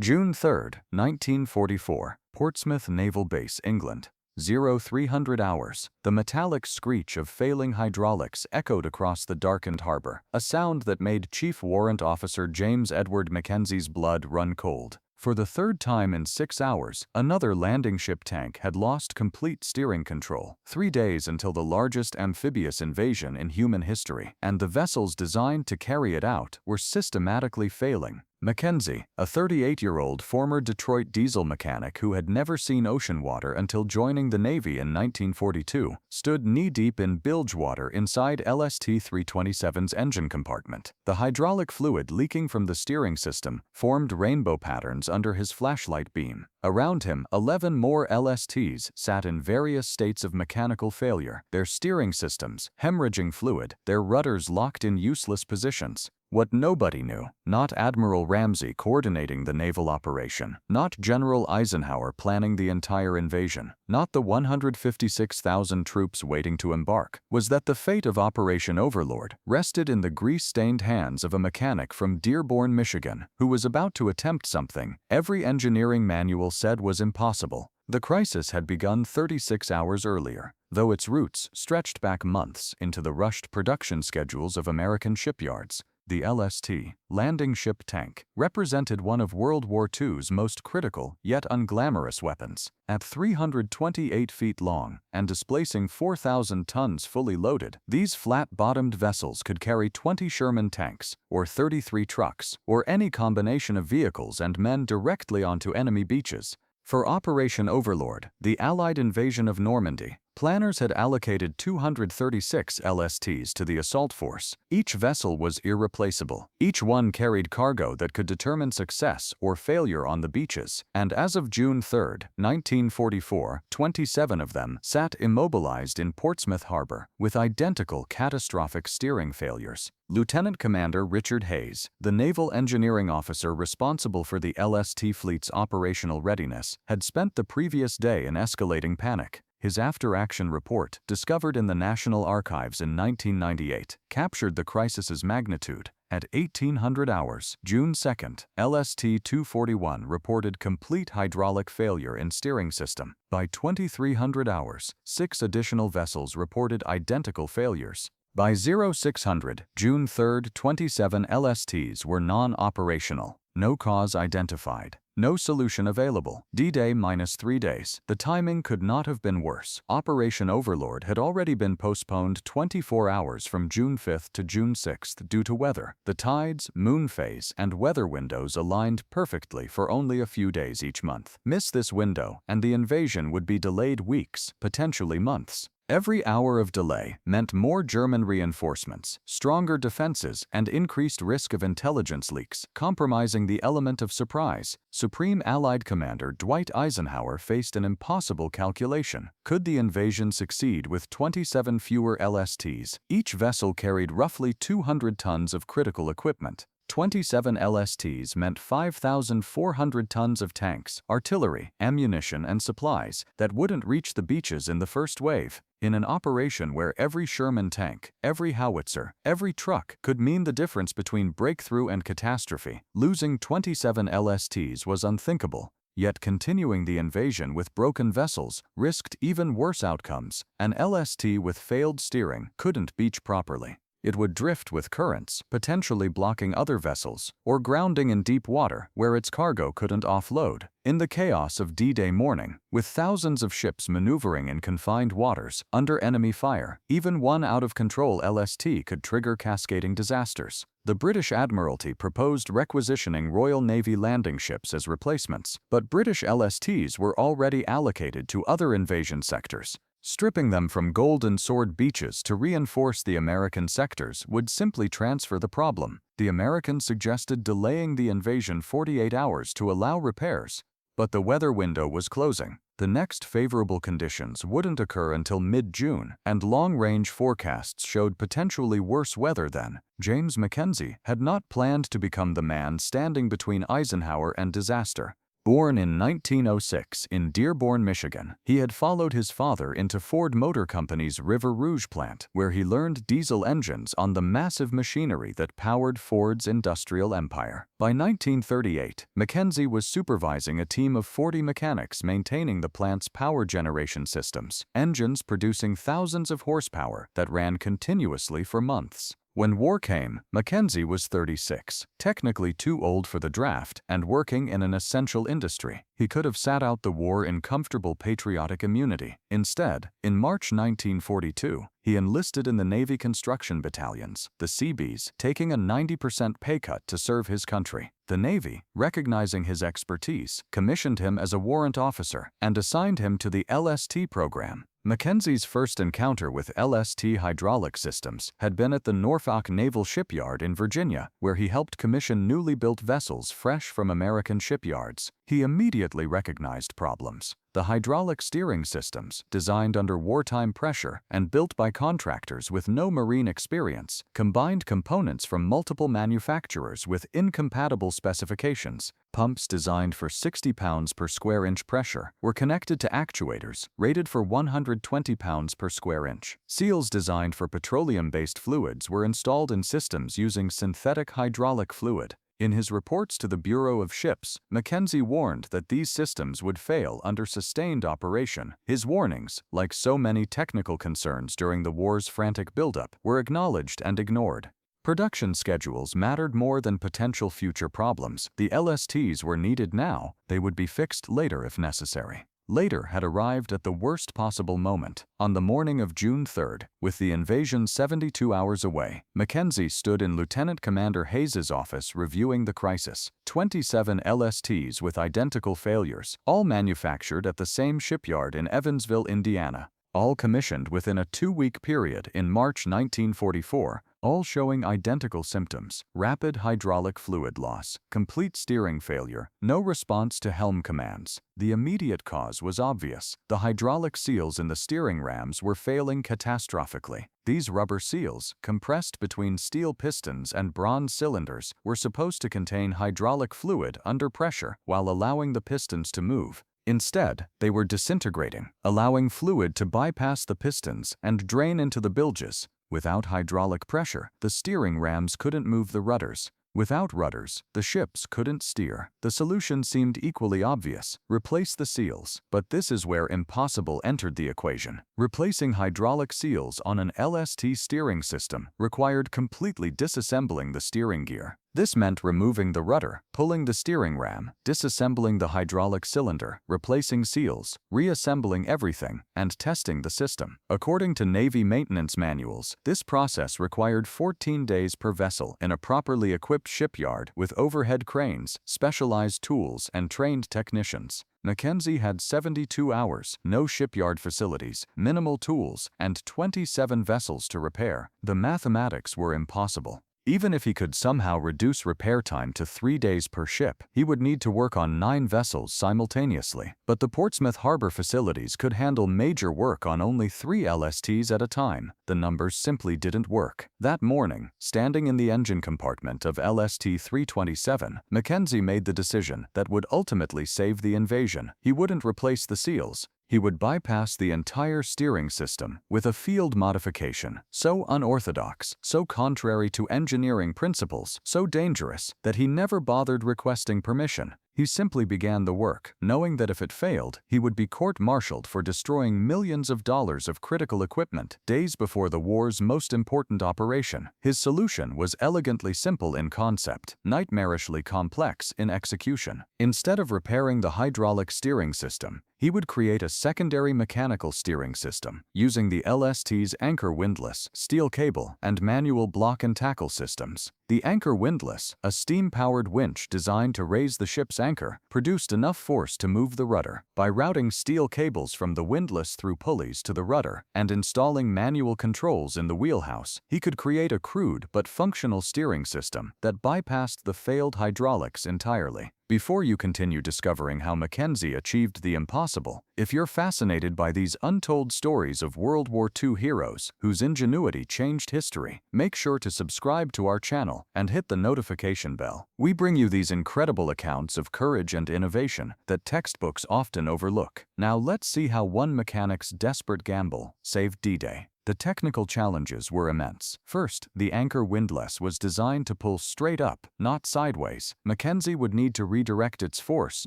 June 3, 1944, Portsmouth Naval Base, England. 0300 hours. The metallic screech of failing hydraulics echoed across the darkened harbor, a sound that made Chief Warrant Officer James Edward MacKenzie's blood run cold. For the third time in 6 hours, another landing ship tank had lost complete steering control. 3 days until the largest amphibious invasion in human history, and the vessels designed to carry it out were systematically failing. MacKenzie, a 38-year-old former Detroit diesel mechanic who had never seen ocean water until joining the Navy in 1942, stood knee-deep in bilge water inside LST-327's engine compartment. The hydraulic fluid leaking from the steering system formed rainbow patterns under his flashlight beam. Around him, 11 more LSTs sat in various states of mechanical failure, their steering systems hemorrhaging fluid, their rudders locked in useless positions. What nobody knew, not Admiral Ramsey coordinating the naval operation, not General Eisenhower planning the entire invasion, not the 156,000 troops waiting to embark, was that the fate of Operation Overlord rested in the grease-stained hands of a mechanic from Dearborn, Michigan, who was about to attempt something every engineering manual said was impossible. The crisis had begun 36 hours earlier, though its roots stretched back months into the rushed production schedules of American shipyards. The LST, landing ship tank, represented one of World War II's most critical yet unglamorous weapons. At 328 feet long and displacing 4,000 tons fully loaded, these flat-bottomed vessels could carry 20 Sherman tanks, or 33 trucks, or any combination of vehicles and men directly onto enemy beaches. For Operation Overlord, the Allied invasion of Normandy, planners had allocated 236 LSTs to the assault force. Each vessel was irreplaceable. Each one carried cargo that could determine success or failure on the beaches. And as of June 3, 1944, 27 of them sat immobilized in Portsmouth Harbor with identical catastrophic steering failures. Lieutenant Commander Richard Hayes, the naval engineering officer responsible for the LST fleet's operational readiness, had spent the previous day in escalating panic. His after-action report, discovered in the National Archives in 1998, captured the crisis's magnitude. At 1800 hours, June 2, LST-241 reported complete hydraulic failure in steering system. By 2300 hours, 6 additional vessels reported identical failures. By 0600, June 3, 27 LSTs were non-operational. No cause identified. No solution available. D-Day minus 3 days. The timing could not have been worse. Operation Overlord had already been postponed 24 hours from June 5 to June 6 due to weather. The tides, moon phase, and weather windows aligned perfectly for only a few days each month. Miss this window, and the invasion would be delayed weeks, potentially months. Every hour of delay meant more German reinforcements, stronger defenses, and increased risk of intelligence leaks, compromising the element of surprise. Supreme Allied Commander Dwight Eisenhower faced an impossible calculation. Could the invasion succeed with 27 fewer LSTs? Each vessel carried roughly 200 tons of critical equipment. 27 LSTs meant 5,400 tons of tanks, artillery, ammunition, and supplies that wouldn't reach the beaches in the first wave. In an operation where every Sherman tank, every howitzer, every truck could mean the difference between breakthrough and catastrophe, losing 27 LSTs was unthinkable. Yet continuing the invasion with broken vessels risked even worse outcomes. An LST with failed steering couldn't beach properly. It would drift with currents, potentially blocking other vessels, or grounding in deep water where its cargo couldn't offload. In the chaos of D-Day morning, with thousands of ships maneuvering in confined waters under enemy fire, even one out-of-control LST could trigger cascading disasters. The British Admiralty proposed requisitioning Royal Navy landing ships as replacements, but British LSTs were already allocated to other invasion sectors. Stripping them from Golden Sword beaches to reinforce the American sectors would simply transfer the problem. The Americans suggested delaying the invasion 48 hours to allow repairs, but the weather window was closing. The next favorable conditions wouldn't occur until mid-June, and long-range forecasts showed potentially worse weather then. James MacKenzie had not planned to become the man standing between Eisenhower and disaster. Born in 1906 in Dearborn, Michigan, he had followed his father into Ford Motor Company's River Rouge plant, where he learned diesel engines on the massive machinery that powered Ford's industrial empire. By 1938, MacKenzie was supervising a team of 40 mechanics maintaining the plant's power generation systems, engines producing thousands of horsepower that ran continuously for months. When war came, MacKenzie was 36, technically too old for the draft and working in an essential industry. He could have sat out the war in comfortable patriotic immunity. Instead, in March 1942, he enlisted in the Navy construction battalions, the Seabees, taking a 90% pay cut to serve his country. The Navy, recognizing his expertise, commissioned him as a warrant officer and assigned him to the LST program. MacKenzie's first encounter with LST hydraulic systems had been at the Norfolk Naval Shipyard in Virginia, where he helped commission newly built vessels fresh from American shipyards. He immediately recognized problems. The hydraulic steering systems, designed under wartime pressure and built by contractors with no marine experience, combined components from multiple manufacturers with incompatible specifications. Pumps designed for 60 pounds per square inch pressure were connected to actuators rated for 120 pounds per square inch. Seals designed for petroleum-based fluids were installed in systems using synthetic hydraulic fluid. In his reports to the Bureau of Ships, MacKenzie warned that these systems would fail under sustained operation. His warnings, like so many technical concerns during the war's frantic buildup, were acknowledged and ignored. Production schedules mattered more than potential future problems. The LSTs were needed now, they would be fixed later if necessary. Later had arrived at the worst possible moment. On the morning of June 3rd, with the invasion 72 hours away, MacKenzie stood in Lieutenant Commander Hayes's office reviewing the crisis. 27 LSTs with identical failures, all manufactured at the same shipyard in Evansville, Indiana. All commissioned within a 2-week period in March 1944, all showing identical symptoms: rapid hydraulic fluid loss, complete steering failure, no response to helm commands. The immediate cause was obvious. The hydraulic seals in the steering rams were failing catastrophically. These rubber seals, compressed between steel pistons and bronze cylinders, were supposed to contain hydraulic fluid under pressure while allowing the pistons to move. Instead, they were disintegrating, allowing fluid to bypass the pistons and drain into the bilges. Without hydraulic pressure, the steering rams couldn't move the rudders. Without rudders, the ships couldn't steer. The solution seemed equally obvious: replace the seals. But this is where impossible entered the equation. Replacing hydraulic seals on an LST steering system required completely disassembling the steering gear. This meant removing the rudder, pulling the steering ram, disassembling the hydraulic cylinder, replacing seals, reassembling everything, and testing the system. According to Navy maintenance manuals, this process required 14 days per vessel in a properly equipped shipyard with overhead cranes, specialized tools, and trained technicians. MacKenzie had 72 hours, no shipyard facilities, minimal tools, and 27 vessels to repair. The mathematics were impossible. Even if he could somehow reduce repair time to 3 days per ship, he would need to work on 9 vessels simultaneously. But the Portsmouth harbor facilities could handle major work on only 3 LSTs at a time. The numbers simply didn't work. That morning, standing in the engine compartment of LST 327, MacKenzie made the decision that would ultimately save the invasion. He wouldn't replace the seals. He would bypass the entire steering system with a field modification so unorthodox, so contrary to engineering principles, so dangerous that he never bothered requesting permission. He simply began the work, knowing that if it failed, he would be court-martialed for destroying millions of dollars of critical equipment days before the war's most important operation. His solution was elegantly simple in concept, nightmarishly complex in execution. Instead of repairing the hydraulic steering system, he would create a secondary mechanical steering system, using the LST's anchor windlass, steel cable, and manual block and tackle systems. The anchor windlass, a steam-powered winch designed to raise the ship's anchor, produced enough force to move the rudder. By routing steel cables from the windlass through pulleys to the rudder and installing manual controls in the wheelhouse, he could create a crude but functional steering system that bypassed the failed hydraulics entirely. Before you continue discovering how MacKenzie achieved the impossible, if you're fascinated by these untold stories of World War II heroes whose ingenuity changed history, make sure to subscribe to our channel and hit the notification bell. We bring you these incredible accounts of courage and innovation that textbooks often overlook. Now let's see how one mechanic's desperate gamble saved D-Day. The technical challenges were immense. First, the anchor windlass was designed to pull straight up, not sideways. MacKenzie would need to redirect its force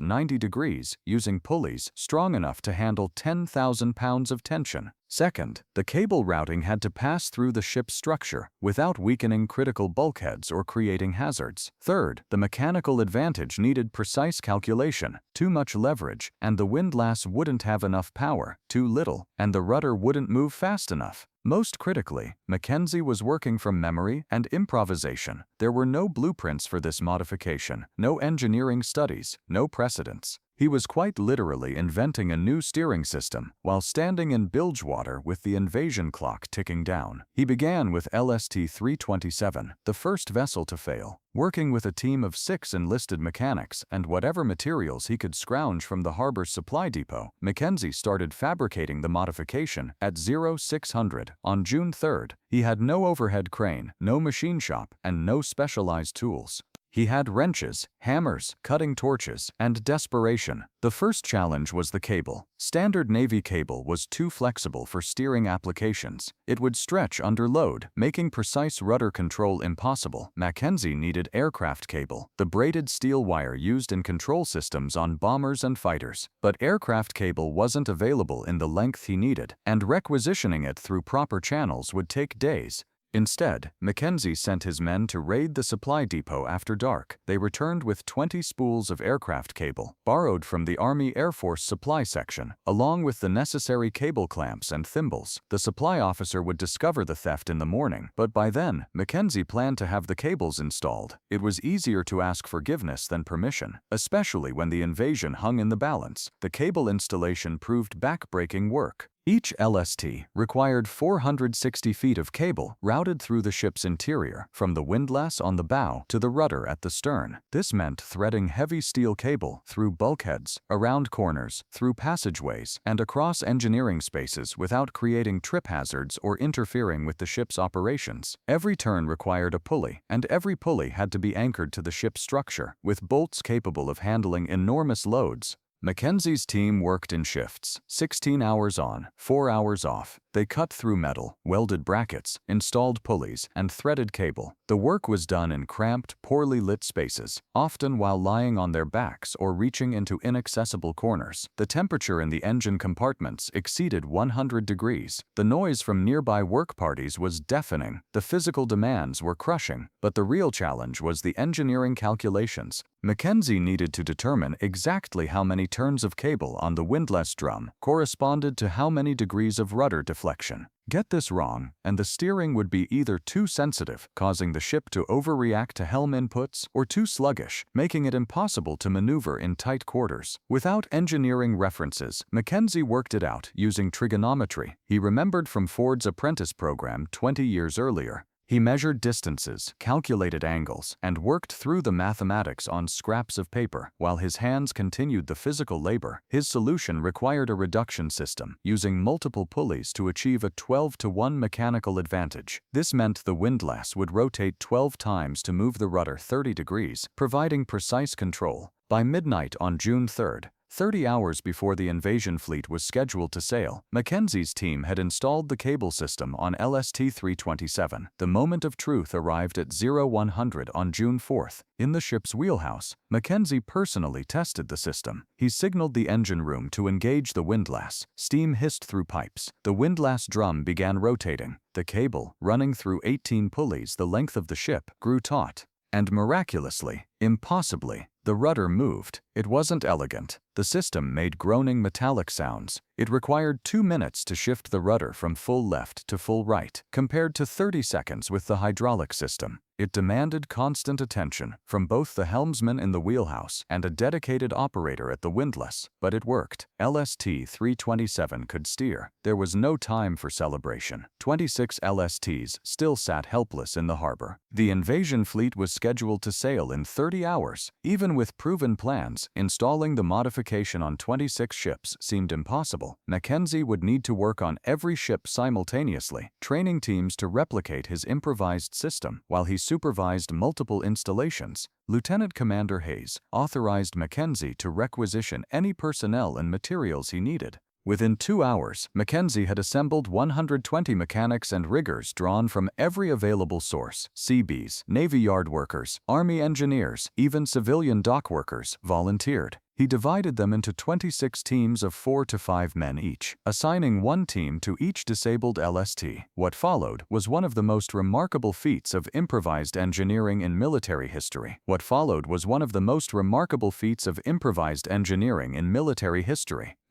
90 degrees using pulleys strong enough to handle 10,000 pounds of tension. Second, the cable routing had to pass through the ship's structure without weakening critical bulkheads or creating hazards. Third, the mechanical advantage needed precise calculation, too much leverage, and the windlass wouldn't have enough power, too little, and the rudder wouldn't move fast enough. Most critically, MacKenzie was working from memory and improvisation. There were no blueprints for this modification, no engineering studies, no precedents. He was quite literally inventing a new steering system while standing in bilge water with the invasion clock ticking down. He began with LST 327, the first vessel to fail. Working with a team of 6 enlisted mechanics and whatever materials he could scrounge from the harbor's supply depot, MacKenzie started fabricating the modification at 0600 on June 3rd. He had no overhead crane, no machine shop, and no specialized tools. He had wrenches, hammers, cutting torches, and desperation. The first challenge was the cable. Standard Navy cable was too flexible for steering applications. It would stretch under load, making precise rudder control impossible. MacKenzie needed aircraft cable, the braided steel wire used in control systems on bombers and fighters. But aircraft cable wasn't available in the length he needed, and requisitioning it through proper channels would take days. Instead, MacKenzie sent his men to raid the supply depot after dark. They returned with 20 spools of aircraft cable, borrowed from the Army Air Force supply section, along with the necessary cable clamps and thimbles. The supply officer would discover the theft in the morning, but by then, MacKenzie planned to have the cables installed. It was easier to ask forgiveness than permission, especially when the invasion hung in the balance. The cable installation proved back-breaking work. Each LST required 460 feet of cable routed through the ship's interior, from the windlass on the bow to the rudder at the stern. This meant threading heavy steel cable through bulkheads, around corners, through passageways, and across engineering spaces without creating trip hazards or interfering with the ship's operations. Every turn required a pulley, and every pulley had to be anchored to the ship's structure, with bolts capable of handling enormous loads. MacKenzie's team worked in shifts, 16 hours on, 4 hours off. They cut through metal, welded brackets, installed pulleys, and threaded cable. The work was done in cramped, poorly lit spaces, often while lying on their backs or reaching into inaccessible corners. The temperature in the engine compartments exceeded 100 degrees. The noise from nearby work parties was deafening. The physical demands were crushing, but the real challenge was the engineering calculations. MacKenzie needed to determine exactly how many turns of cable on the windlass drum corresponded to how many degrees of rudder deflection. Get this wrong, and the steering would be either too sensitive, causing the ship to overreact to helm inputs, or too sluggish, making it impossible to maneuver in tight quarters. Without engineering references, MacKenzie worked it out using trigonometry he remembered from Ford's apprentice program 20 years earlier. He measured distances, calculated angles, and worked through the mathematics on scraps of paper. While his hands continued the physical labor, his solution required a reduction system, using multiple pulleys to achieve a 12-to-1 mechanical advantage. This meant the windlass would rotate 12 times to move the rudder 30 degrees, providing precise control. By midnight on June 3rd, 30 hours before the invasion fleet was scheduled to sail, MacKenzie's team had installed the cable system on LST 327. The moment of truth arrived at 0100 on June 4th. In the ship's wheelhouse, MacKenzie personally tested the system. He signaled the engine room to engage the windlass. Steam hissed through pipes. The windlass drum began rotating. The cable, running through 18 pulleys the length of the ship, grew taut. And miraculously, impossibly, the rudder moved. It wasn't elegant. The system made groaning metallic sounds. It required 2 minutes to shift the rudder from full left to full right, compared to 30 seconds with the hydraulic system. It demanded constant attention from both the helmsman in the wheelhouse and a dedicated operator at the windlass, but it worked. LST-327 could steer. There was no time for celebration. 26 LSTs still sat helpless in the harbor. The invasion fleet was scheduled to sail in 30 hours. Even with proven plans, installing the modification on 26 ships seemed impossible. MacKenzie would need to work on every ship simultaneously, training teams to replicate his improvised system while he supervised multiple installations. Lieutenant Commander Hayes authorized MacKenzie to requisition any personnel and materials he needed. Within 2 hours, MacKenzie had assembled 120 mechanics and riggers drawn from every available source. Seabees, Navy yard workers, Army engineers, even civilian dock workers volunteered. He divided them into 26 teams of 4 to 5 men each, assigning one team to each disabled LST. What followed was one of the most remarkable feats of improvised engineering in military history.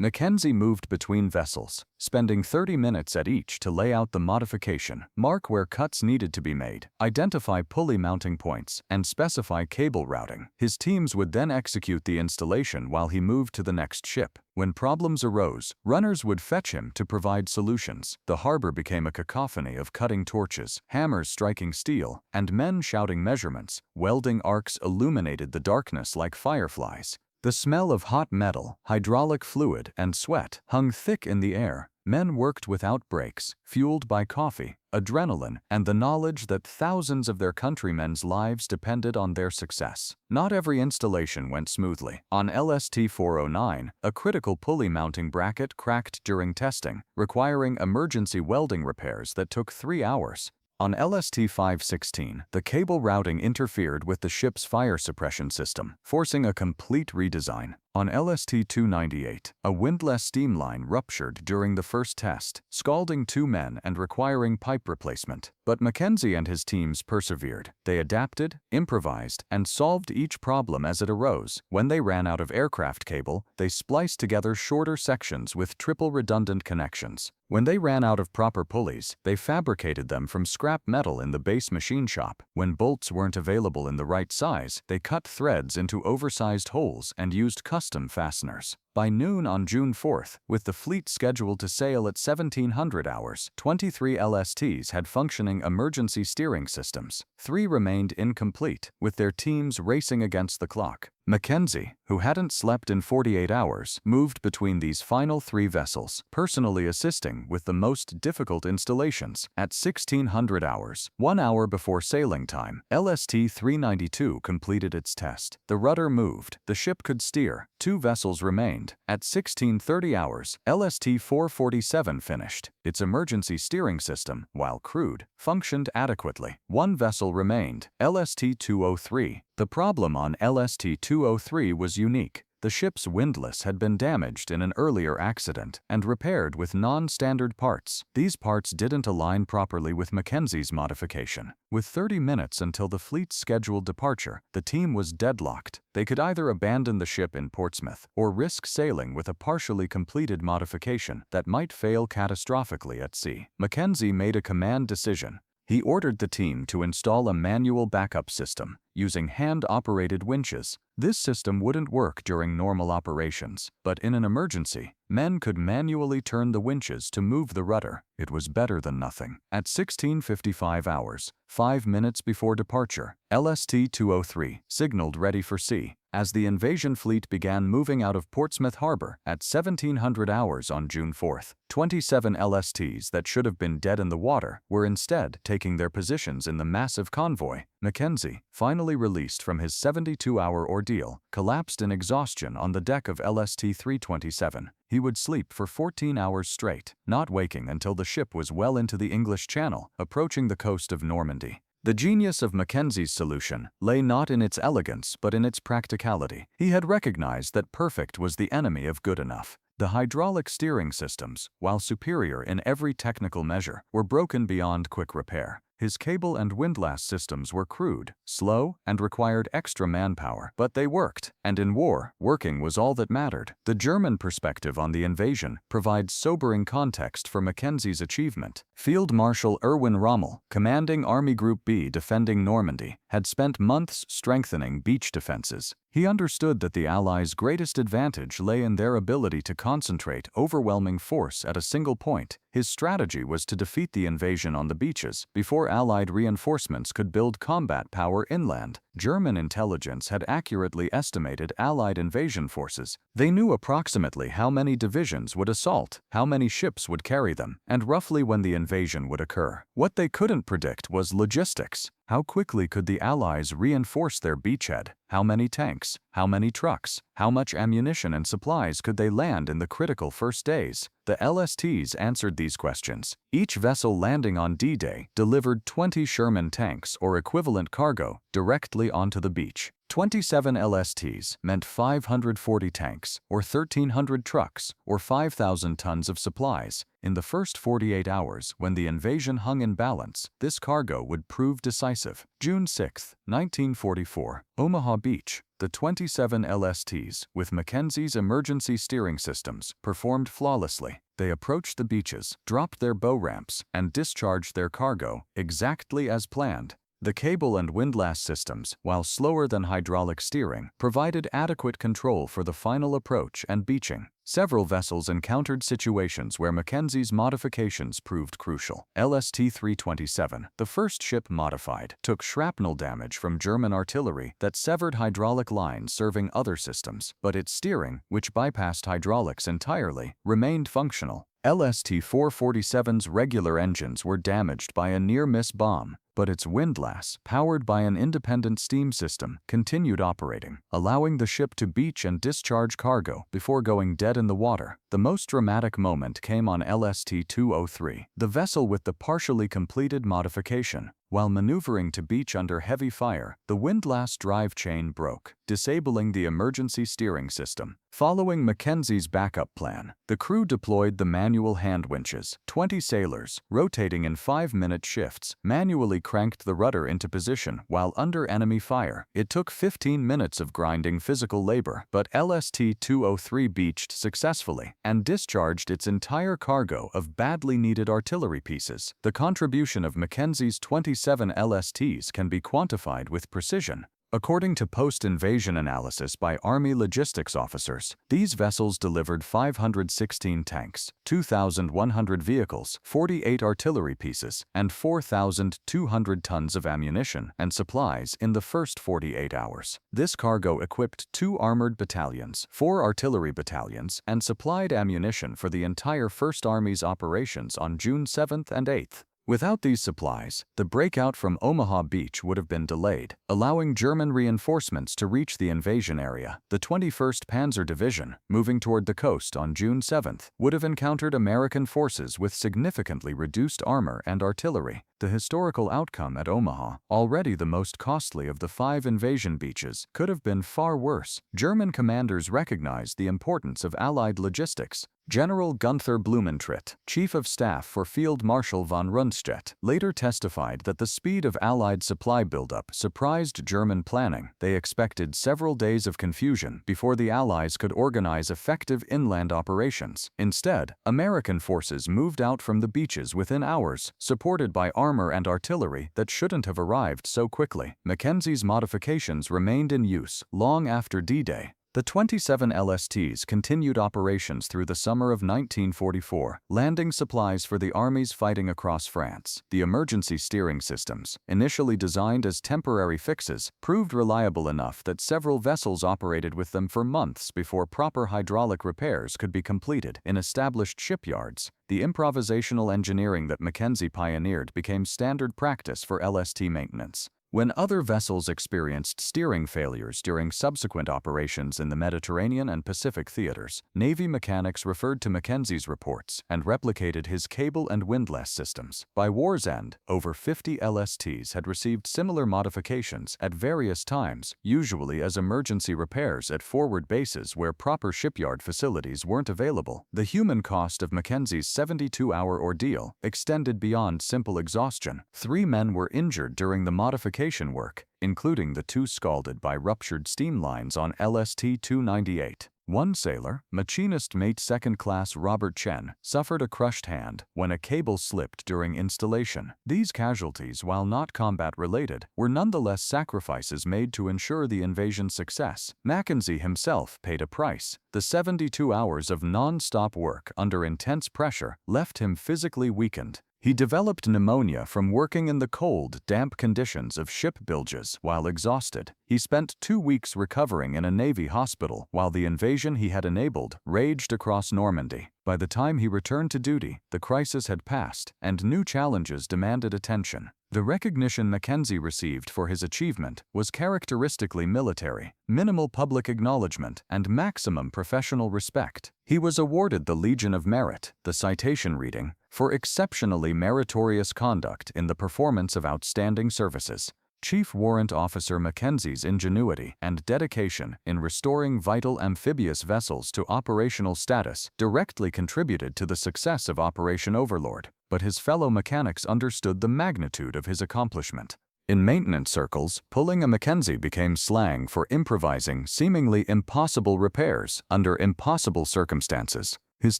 MacKenzie moved between vessels, spending 30 minutes at each to lay out the modification, mark where cuts needed to be made, identify pulley mounting points, and specify cable routing. His teams would then execute the installation while he moved to the next ship. When problems arose, runners would fetch him to provide solutions. The harbor became a cacophony of cutting torches, hammers striking steel, and men shouting measurements. Welding arcs illuminated the darkness like fireflies. The smell of hot metal, hydraulic fluid, and sweat hung thick in the air. Men worked without breaks, fueled by coffee, adrenaline, and the knowledge that thousands of their countrymen's lives depended on their success. Not every installation went smoothly. On LST-409, a critical pulley mounting bracket cracked during testing, requiring emergency welding repairs that took 3 hours. On LST-516, the cable routing interfered with the ship's fire suppression system, forcing a complete redesign. On LST-298, a windlass steam line ruptured during the first test, scalding 2 men and requiring pipe replacement. But MacKenzie and his teams persevered. They adapted, improvised, and solved each problem as it arose. When they ran out of aircraft cable, they spliced together shorter sections with triple redundant connections. When they ran out of proper pulleys, they fabricated them from scrap metal in the base machine shop. When bolts weren't available in the right size, they cut threads into oversized holes and used custom fasteners. By noon on June 4th, with the fleet scheduled to sail at 1700 hours, 23 LSTs had functioning emergency steering systems. 3 remained incomplete, with their teams racing against the clock. MacKenzie, who hadn't slept in 48 hours, moved between these final 3 vessels, personally assisting with the most difficult installations. At 1600 hours, 1 hour before sailing time, LST-392 completed its test. The rudder moved, the ship could steer, 2 vessels remained. At 1630 hours, LST-447 finished. Its emergency steering system, while crude, functioned adequately. 1 vessel remained, LST-203. The problem on LST-203 was unique. The ship's windlass had been damaged in an earlier accident and repaired with non-standard parts. These parts didn't align properly with MacKenzie's modification. With 30 minutes until the fleet's scheduled departure, the team was deadlocked. They could either abandon the ship in Portsmouth or risk sailing with a partially completed modification that might fail catastrophically at sea. MacKenzie made a command decision. He ordered the team to install a manual backup system using hand-operated winches. This system wouldn't work during normal operations, but in an emergency, men could manually turn the winches to move the rudder. It was better than nothing. At 1655 hours, 5 minutes before departure, LST-203 signaled ready for sea. As the invasion fleet began moving out of Portsmouth Harbor at 1700 hours on June 4th, 27 LSTs that should have been dead in the water were instead taking their positions in the massive convoy. MacKenzie, finally released from his 72-hour ordeal, collapsed in exhaustion on the deck of LST-327. He would sleep for 14 hours straight, not waking until the ship was well into the English Channel, approaching the coast of Normandy. The genius of MacKenzie's solution lay not in its elegance but in its practicality. He had recognized that perfect was the enemy of good enough. The hydraulic steering systems, while superior in every technical measure, were broken beyond quick repair. His cable-and-windlass systems were crude, slow, and required extra manpower, but they worked, and in war, working was all that mattered. The German perspective on the invasion provides sobering context for MacKenzie's achievement. Field Marshal Erwin Rommel, commanding Army Group B defending Normandy, had spent months strengthening beach defenses. He understood that the Allies' greatest advantage lay in their ability to concentrate overwhelming force at a single point. His strategy was to defeat the invasion on the beaches before Allied reinforcements could build combat power inland. German intelligence had accurately estimated Allied invasion forces. They knew approximately how many divisions would assault, how many ships would carry them, and roughly when the invasion would occur. What they couldn't predict was logistics. How quickly could the Allies reinforce their beachhead? How many tanks? How many trucks? How much ammunition and supplies could they land in the critical first days? The LSTs answered these questions. Each vessel landing on D-Day delivered 20 Sherman tanks or equivalent cargo directly onto the beach. 27 LSTs meant 540 tanks, or 1,300 trucks, or 5,000 tons of supplies. In the first 48 hours, when the invasion hung in balance, this cargo would prove decisive. June 6, 1944, Omaha Beach. The 27 LSTs, with MacKenzie's emergency steering systems, performed flawlessly. They approached the beaches, dropped their bow ramps, and discharged their cargo exactly as planned. The cable-and-windlass systems, while slower than hydraulic steering, provided adequate control for the final approach and beaching. Several vessels encountered situations where MacKenzie's modifications proved crucial. LST-327, the first ship modified, took shrapnel damage from German artillery that severed hydraulic lines serving other systems, but its steering, which bypassed hydraulics entirely, remained functional. LST-447's regular engines were damaged by a near-miss bomb, but its windlass, powered by an independent steam system, continued operating, allowing the ship to beach and discharge cargo before going dead in the water. The most dramatic moment came on LST-203, the vessel with the partially completed modification. While maneuvering to beach under heavy fire, the windlass drive chain broke, disabling the emergency steering system. Following MacKenzie's backup plan, the crew deployed the manual hand winches. 20 sailors, rotating in 5-minute shifts, manually cranked the rudder into position while under enemy fire. It took 15 minutes of grinding physical labor, but LST-203 beached successfully and discharged its entire cargo of badly needed artillery pieces. The contribution of MacKenzie's 27 LSTs can be quantified with precision. According to post-invasion analysis by Army logistics officers, these vessels delivered 516 tanks, 2,100 vehicles, 48 artillery pieces, and 4,200 tons of ammunition and supplies in the first 48 hours. This cargo equipped 2 armored battalions, 4 artillery battalions, and supplied ammunition for the entire First Army's operations on June 7th and 8th. Without these supplies, the breakout from Omaha Beach would have been delayed, allowing German reinforcements to reach the invasion area. The 21st Panzer Division, moving toward the coast on June 7th, would have encountered American forces with significantly reduced armor and artillery. The historical outcome at Omaha, already the most costly of the 5 invasion beaches, could have been far worse. German commanders recognized the importance of Allied logistics. General Gunther Blumentritt, Chief of Staff for Field Marshal von Rundstedt, later testified that the speed of Allied supply buildup surprised German planning. They expected several days of confusion before the Allies could organize effective inland operations. Instead, American forces moved out from the beaches within hours, supported by armor and artillery that shouldn't have arrived so quickly. MacKenzie's modifications remained in use long after D-Day. The 27 LSTs continued operations through the summer of 1944, landing supplies for the armies fighting across France. The emergency steering systems, initially designed as temporary fixes, proved reliable enough that several vessels operated with them for months before proper hydraulic repairs could be completed. In established shipyards, the improvisational engineering that MacKenzie pioneered became standard practice for LST maintenance. When other vessels experienced steering failures during subsequent operations in the Mediterranean and Pacific theaters, Navy mechanics referred to MacKenzie's reports and replicated his cable-and-windlass systems. By war's end, over 50 LSTs had received similar modifications at various times, usually as emergency repairs at forward bases where proper shipyard facilities weren't available. The human cost of MacKenzie's 72-hour ordeal extended beyond simple exhaustion. 3 men were injured during the modification work, including the 2 scalded by ruptured steam lines on LST-298. One sailor, machinist mate 2nd Class Robert Chen, suffered a crushed hand when a cable slipped during installation. These casualties, while not combat-related, were nonetheless sacrifices made to ensure the invasion's success. MacKenzie himself paid a price. The 72 hours of non-stop work under intense pressure left him physically weakened. He developed pneumonia from working in the cold, damp conditions of ship bilges while exhausted. He spent 2 weeks recovering in a Navy hospital while the invasion he had enabled raged across Normandy. By the time he returned to duty, the crisis had passed, and new challenges demanded attention. The recognition MacKenzie received for his achievement was characteristically military, minimal public acknowledgement, and maximum professional respect. He was awarded the Legion of Merit, the citation reading, for exceptionally meritorious conduct in the performance of outstanding services. Chief Warrant Officer MacKenzie's ingenuity and dedication in restoring vital amphibious vessels to operational status directly contributed to the success of Operation Overlord, but his fellow mechanics understood the magnitude of his accomplishment. In maintenance circles, pulling a MacKenzie became slang for improvising seemingly impossible repairs under impossible circumstances. His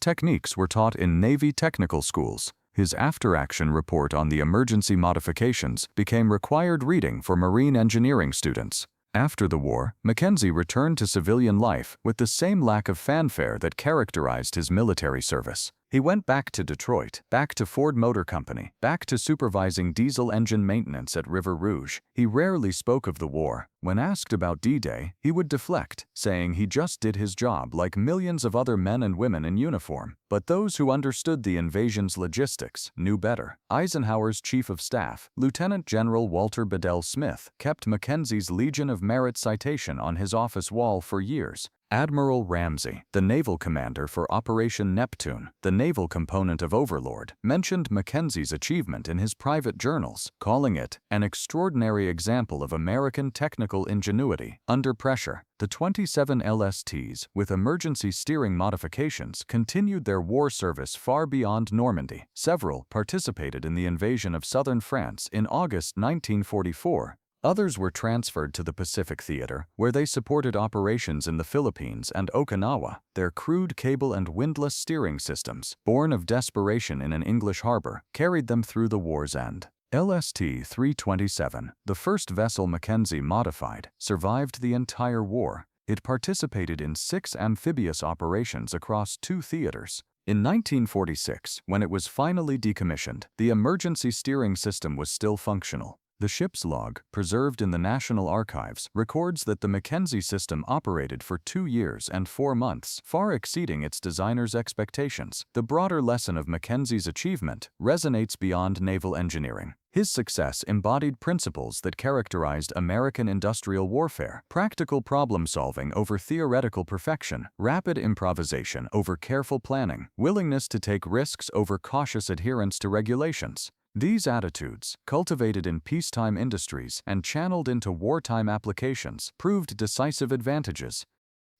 techniques were taught in Navy technical schools. His after-action report on the emergency modifications became required reading for marine engineering students. After the war, MacKenzie returned to civilian life with the same lack of fanfare that characterized his military service. He went back to Detroit, back to Ford Motor Company, back to supervising diesel engine maintenance at River Rouge. He rarely spoke of the war. When asked about D-Day, he would deflect, saying he just did his job like millions of other men and women in uniform. But those who understood the invasion's logistics knew better. Eisenhower's Chief of Staff, Lieutenant General Walter Bedell Smith, kept MacKenzie's Legion of Merit citation on his office wall for years. Admiral Ramsey, the naval commander for Operation Neptune, the naval component of Overlord, mentioned MacKenzie's achievement in his private journals, calling it an extraordinary example of American technical ingenuity under pressure. The 27 LSTs, with emergency steering modifications, continued their war service far beyond Normandy. Several participated in the invasion of southern France in August 1944. Others were transferred to the Pacific Theater, where they supported operations in the Philippines and Okinawa. Their crude cable and windlass steering systems, born of desperation in an English harbor, carried them through the war's end. LST-327, the first vessel MacKenzie modified, survived the entire war. It participated in 6 amphibious operations across 2 theaters. In 1946, when it was finally decommissioned, the emergency steering system was still functional. The ship's log, preserved in the National Archives, records that the MacKenzie system operated for 2 years and 4 months, far exceeding its designer's expectations. The broader lesson of MacKenzie's achievement resonates beyond naval engineering. His success embodied principles that characterized American industrial warfare: practical problem-solving over theoretical perfection, rapid improvisation over careful planning, willingness to take risks over cautious adherence to regulations. These attitudes, cultivated in peacetime industries and channeled into wartime applications, proved decisive advantages.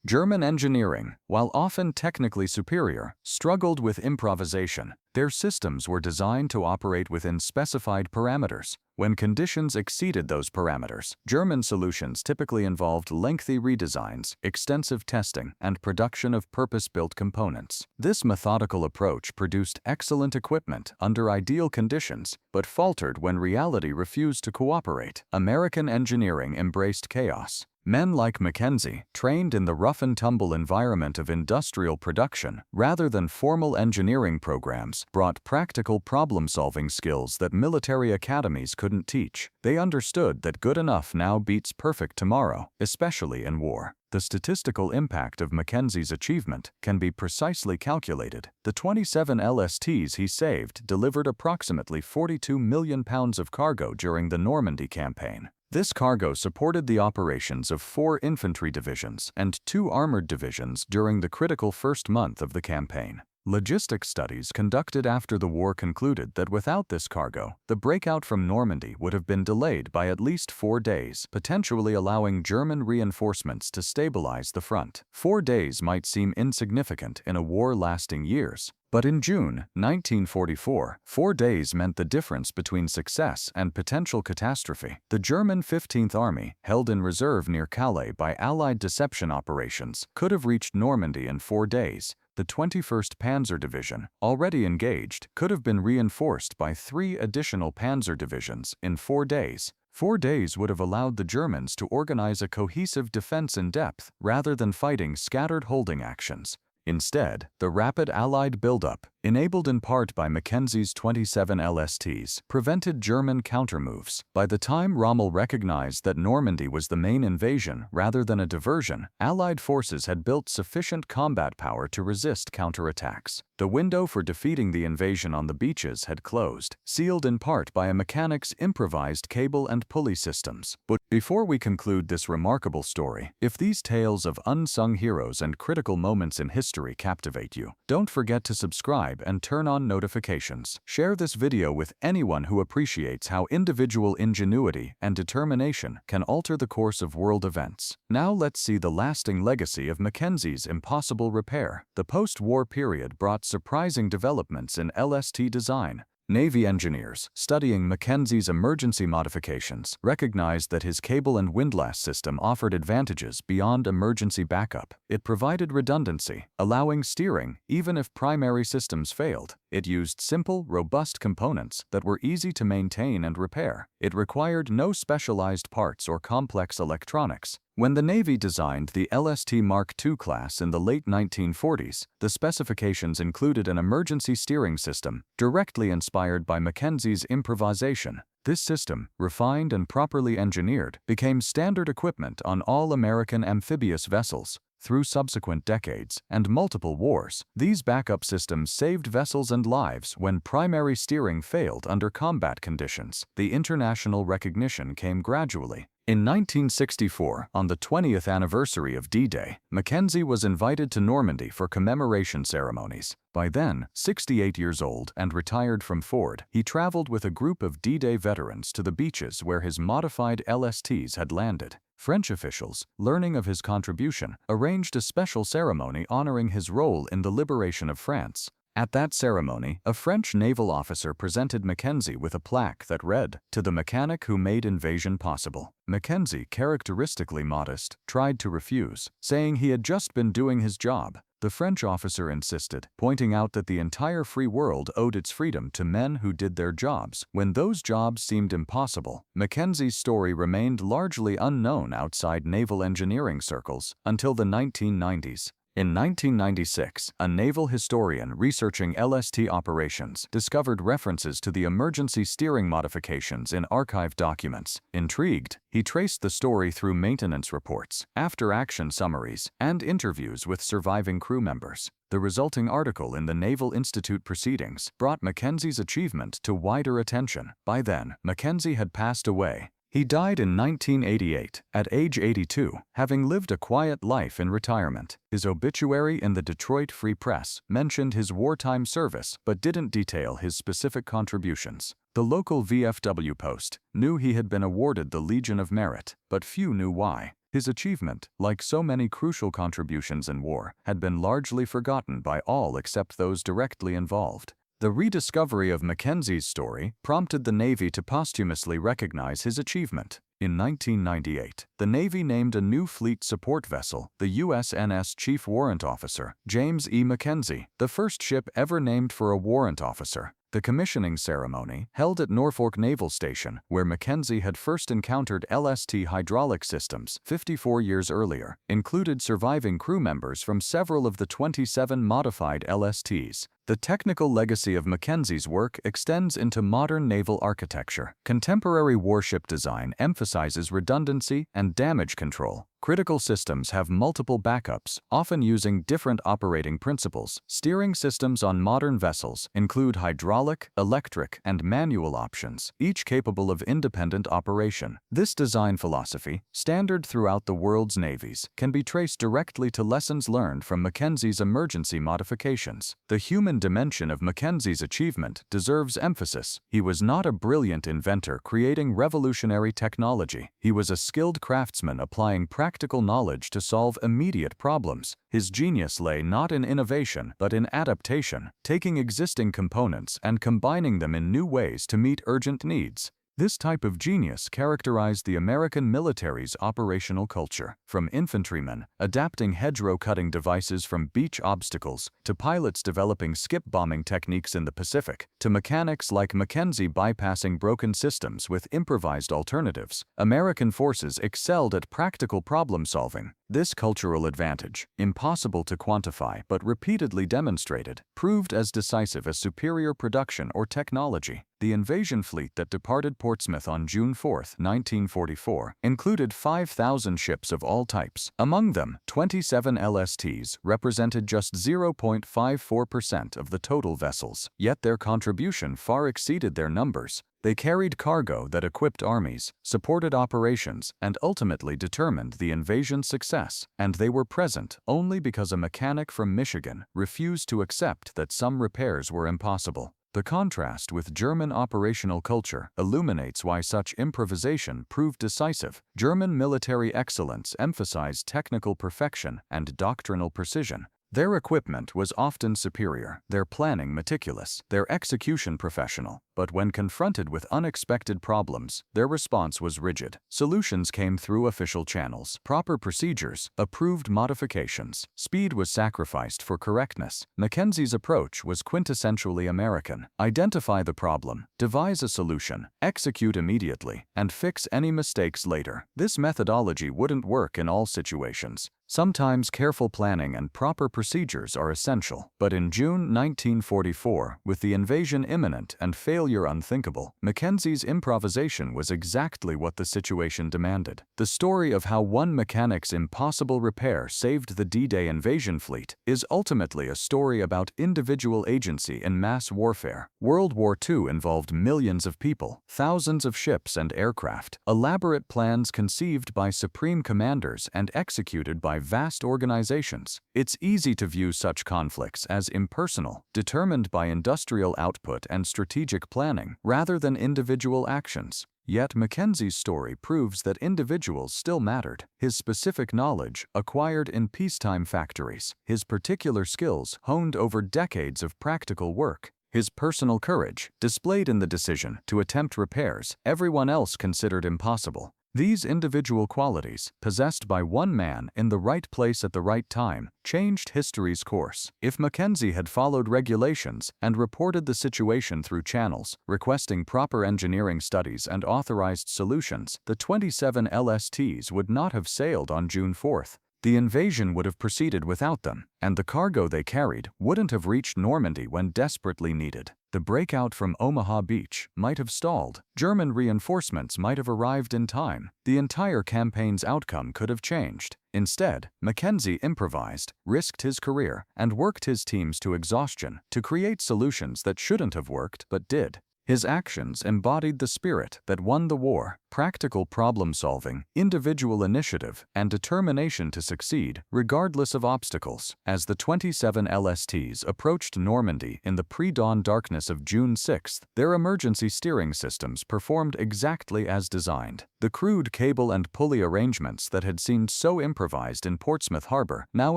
German engineering, while often technically superior, struggled with improvisation. Their systems were designed to operate within specified parameters. When conditions exceeded those parameters, German solutions typically involved lengthy redesigns, extensive testing, and production of purpose-built components. This methodical approach produced excellent equipment under ideal conditions, but faltered when reality refused to cooperate. American engineering embraced chaos. Men like MacKenzie, trained in the rough-and-tumble environment of industrial production rather than formal engineering programs, brought practical problem-solving skills that military academies couldn't teach. They understood that good enough now beats perfect tomorrow, especially in war. The statistical impact of MacKenzie's achievement can be precisely calculated. The 27 LSTs he saved delivered approximately 42 million pounds of cargo during the Normandy campaign. This cargo supported the operations of 4 infantry divisions and 2 armored divisions during the critical first month of the campaign. Logistics studies conducted after the war concluded that without this cargo, the breakout from Normandy would have been delayed by at least 4 days, potentially allowing German reinforcements to stabilize the front. 4 days might seem insignificant in a war lasting years, but in June 1944, 4 days meant the difference between success and potential catastrophe. The German 15th Army, held in reserve near Calais by Allied deception operations, could have reached Normandy in 4 days. The 21st Panzer Division, already engaged, could have been reinforced by 3 additional Panzer divisions in 4 days. 4 days would have allowed the Germans to organize a cohesive defense in depth rather than fighting scattered holding actions. Instead, the rapid Allied buildup, enabled in part by MacKenzie's 27 LSTs, prevented German countermoves. By the time Rommel recognized that Normandy was the main invasion rather than a diversion, Allied forces had built sufficient combat power to resist counterattacks. The window for defeating the invasion on the beaches had closed, sealed in part by a mechanic's improvised cable and pulley systems. But before we conclude this remarkable story, if these tales of unsung heroes and critical moments in history captivate you, don't forget to subscribe and turn on notifications. Share this video with anyone who appreciates how individual ingenuity and determination can alter the course of world events. Now let's see the lasting legacy of MacKenzie's impossible repair. The post-war period brought surprising developments in LST design. Navy engineers, studying MacKenzie's emergency modifications, recognized that his cable-and-windlass system offered advantages beyond emergency backup. It provided redundancy, allowing steering even if primary systems failed. It used simple, robust components that were easy to maintain and repair. It required no specialized parts or complex electronics. When the Navy designed the LST Mark II class in the late 1940s, the specifications included an emergency steering system, directly inspired by MacKenzie's improvisation. This system, refined and properly engineered, became standard equipment on all American amphibious vessels. Through subsequent decades and multiple wars, these backup systems saved vessels and lives when primary steering failed under combat conditions. The international recognition came gradually. In 1964, on the 20th anniversary of D-Day, MacKenzie was invited to Normandy for commemoration ceremonies. By then, 68 years old and retired from Ford, he traveled with a group of D-Day veterans to the beaches where his modified LSTs had landed. French officials, learning of his contribution, arranged a special ceremony honoring his role in the liberation of France. At that ceremony, a French naval officer presented MacKenzie with a plaque that read, "To the mechanic who made invasion possible." MacKenzie, characteristically modest, tried to refuse, saying he had just been doing his job. The French officer insisted, pointing out that the entire free world owed its freedom to men who did their jobs when those jobs seemed impossible. MacKenzie's story remained largely unknown outside naval engineering circles until the 1990s. In 1996, a naval historian researching LST operations discovered references to the emergency steering modifications in archived documents. Intrigued, he traced the story through maintenance reports, after-action summaries, and interviews with surviving crew members. The resulting article in the Naval Institute Proceedings brought MacKenzie's achievement to wider attention. By then, MacKenzie had passed away. He died in 1988, at age 82, having lived a quiet life in retirement. His obituary in the Detroit Free Press mentioned his wartime service but didn't detail his specific contributions. The local VFW Post knew he had been awarded the Legion of Merit, but few knew why. His achievement, like so many crucial contributions in war, had been largely forgotten by all except those directly involved. The rediscovery of MacKenzie's story prompted the Navy to posthumously recognize his achievement. In 1998, the Navy named a new fleet support vessel, the USNS Chief Warrant Officer, James E. MacKenzie, the first ship ever named for a warrant officer. The commissioning ceremony, held at Norfolk Naval Station, where MacKenzie had first encountered LST hydraulic systems 54 years earlier, included surviving crew members from several of the 27 modified LSTs. The technical legacy of Mackenzie's work extends into modern naval architecture. Contemporary warship design emphasizes redundancy and damage control. Critical systems have multiple backups, often using different operating principles. Steering systems on modern vessels include hydraulic, electric, and manual options, each capable of independent operation. This design philosophy, standard throughout the world's navies, can be traced directly to lessons learned from Mackenzie's emergency modifications. The human dimension of Mackenzie's achievement deserves emphasis. He was not a brilliant inventor creating revolutionary technology. He was a skilled craftsman applying practical knowledge to solve immediate problems. His genius lay not in innovation, but in adaptation, taking existing components and combining them in new ways to meet urgent needs. This type of genius characterized the American military's operational culture, from infantrymen adapting hedgerow-cutting devices from beach obstacles, to pilots developing skip-bombing techniques in the Pacific, to mechanics like MacKenzie bypassing broken systems with improvised alternatives. American forces excelled at practical problem-solving. This cultural advantage, impossible to quantify but repeatedly demonstrated, proved as decisive as superior production or technology. The invasion fleet that departed Portsmouth on June 4, 1944, included 5,000 ships of all types. Among them, 27 LSTs represented just 0.54% of the total vessels, yet their contribution far exceeded their numbers. They carried cargo that equipped armies, supported operations, and ultimately determined the invasion's success. And they were present only because a mechanic from Michigan refused to accept that some repairs were impossible. The contrast with German operational culture illuminates why such improvisation proved decisive. German military excellence emphasized technical perfection and doctrinal precision. Their equipment was often superior, their planning meticulous, their execution professional. But when confronted with unexpected problems, their response was rigid. Solutions came through official channels, proper procedures, approved modifications. Speed was sacrificed for correctness. Mackenzie's approach was quintessentially American. Identify the problem, devise a solution, execute immediately, and fix any mistakes later. This methodology wouldn't work in all situations. Sometimes careful planning and proper procedures are essential. But in June 1944, with the invasion imminent and failure unthinkable, Mackenzie's improvisation was exactly what the situation demanded. The story of how one mechanic's impossible repair saved the D-Day invasion fleet is ultimately a story about individual agency in mass warfare. World War II involved millions of people, thousands of ships and aircraft, elaborate plans conceived by supreme commanders and executed by vast organizations. It's easy to view such conflicts as impersonal, determined by industrial output and strategic planning, rather than individual actions. Yet Mackenzie's story proves that individuals still mattered. His specific knowledge, acquired in peacetime factories, his particular skills honed over decades of practical work, his personal courage, displayed in the decision to attempt repairs everyone else considered impossible. These individual qualities, possessed by one man in the right place at the right time, changed history's course. If Mackenzie had followed regulations and reported the situation through channels, requesting proper engineering studies and authorized solutions, the 27 LSTs would not have sailed on June 4th. The invasion would have proceeded without them, and the cargo they carried wouldn't have reached Normandy when desperately needed. The breakout from Omaha Beach might have stalled. German reinforcements might have arrived in time. The entire campaign's outcome could have changed. Instead, Mackenzie improvised, risked his career, and worked his teams to exhaustion to create solutions that shouldn't have worked but did. His actions embodied the spirit that won the war: practical problem-solving, individual initiative, and determination to succeed, regardless of obstacles. As the 27 LSTs approached Normandy in the pre-dawn darkness of June 6th, their emergency steering systems performed exactly as designed. The crude cable and pulley arrangements that had seemed so improvised in Portsmouth harbor now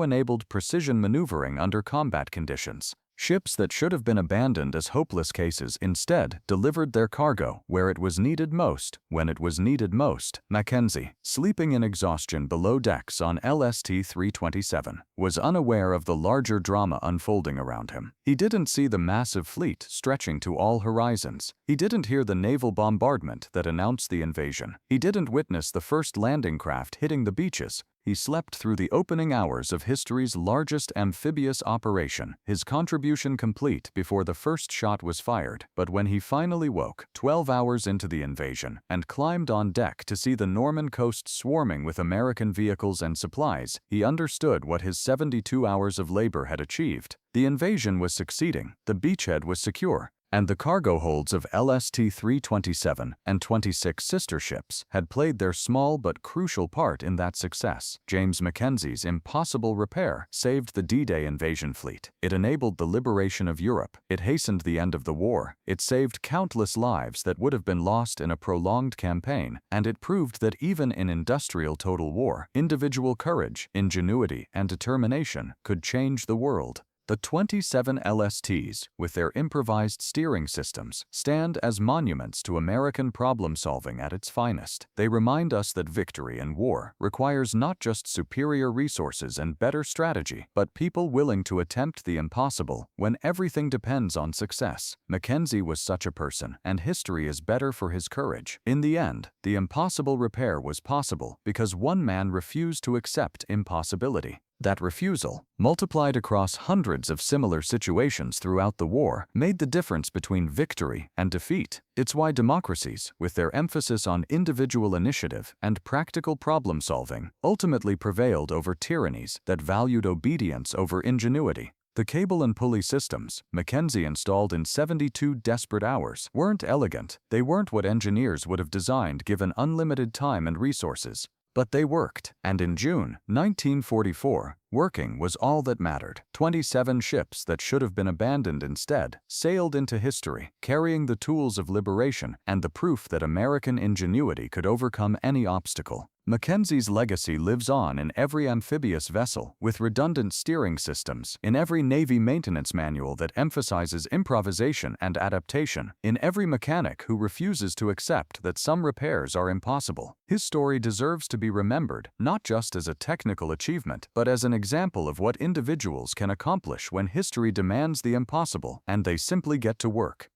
enabled precision maneuvering under combat conditions. Ships that should have been abandoned as hopeless cases instead delivered their cargo where it was needed most, when it was needed most. Mackenzie, sleeping in exhaustion below decks on LST-327, was unaware of the larger drama unfolding around him. He didn't see the massive fleet stretching to all horizons. He didn't hear the naval bombardment that announced the invasion. He didn't witness the first landing craft hitting the beaches. he slept through the opening hours of history's largest amphibious operation, his contribution complete before the first shot was fired. But when he finally woke, 12 hours into the invasion, and climbed on deck to see the Norman coast swarming with American vehicles and supplies, he understood what his 72 hours of labor had achieved. The invasion was succeeding, the beachhead was secure, and the cargo holds of LST-327 and 26 sister ships had played their small but crucial part in that success. James Mackenzie's impossible repair saved the D-Day invasion fleet. It enabled the liberation of Europe. It hastened the end of the war. It saved countless lives that would have been lost in a prolonged campaign, and it proved that even in industrial total war, individual courage, ingenuity, and determination could change the world. The 27 LSTs, with their improvised steering systems, stand as monuments to American problem-solving at its finest. They remind us that victory in war requires not just superior resources and better strategy, but people willing to attempt the impossible when everything depends on success. Mackenzie was such a person, and history is better for his courage. In the end, the impossible repair was possible because one man refused to accept impossibility. That refusal, multiplied across hundreds of similar situations throughout the war, made the difference between victory and defeat. It's why democracies, with their emphasis on individual initiative and practical problem-solving, ultimately prevailed over tyrannies that valued obedience over ingenuity. The cable and pulley systems Mackenzie installed in 72 desperate hours weren't elegant. They weren't what engineers would have designed given unlimited time and resources. But they worked, and in June 1944, working was all that mattered. 27 ships that should have been abandoned instead sailed into history, carrying the tools of liberation and the proof that American ingenuity could overcome any obstacle. Mackenzie's legacy lives on in every amphibious vessel with redundant steering systems, in every Navy maintenance manual that emphasizes improvisation and adaptation, in every mechanic who refuses to accept that some repairs are impossible. His story deserves to be remembered not just as a technical achievement, but as an example of what individuals can accomplish when history demands the impossible and they simply get to work.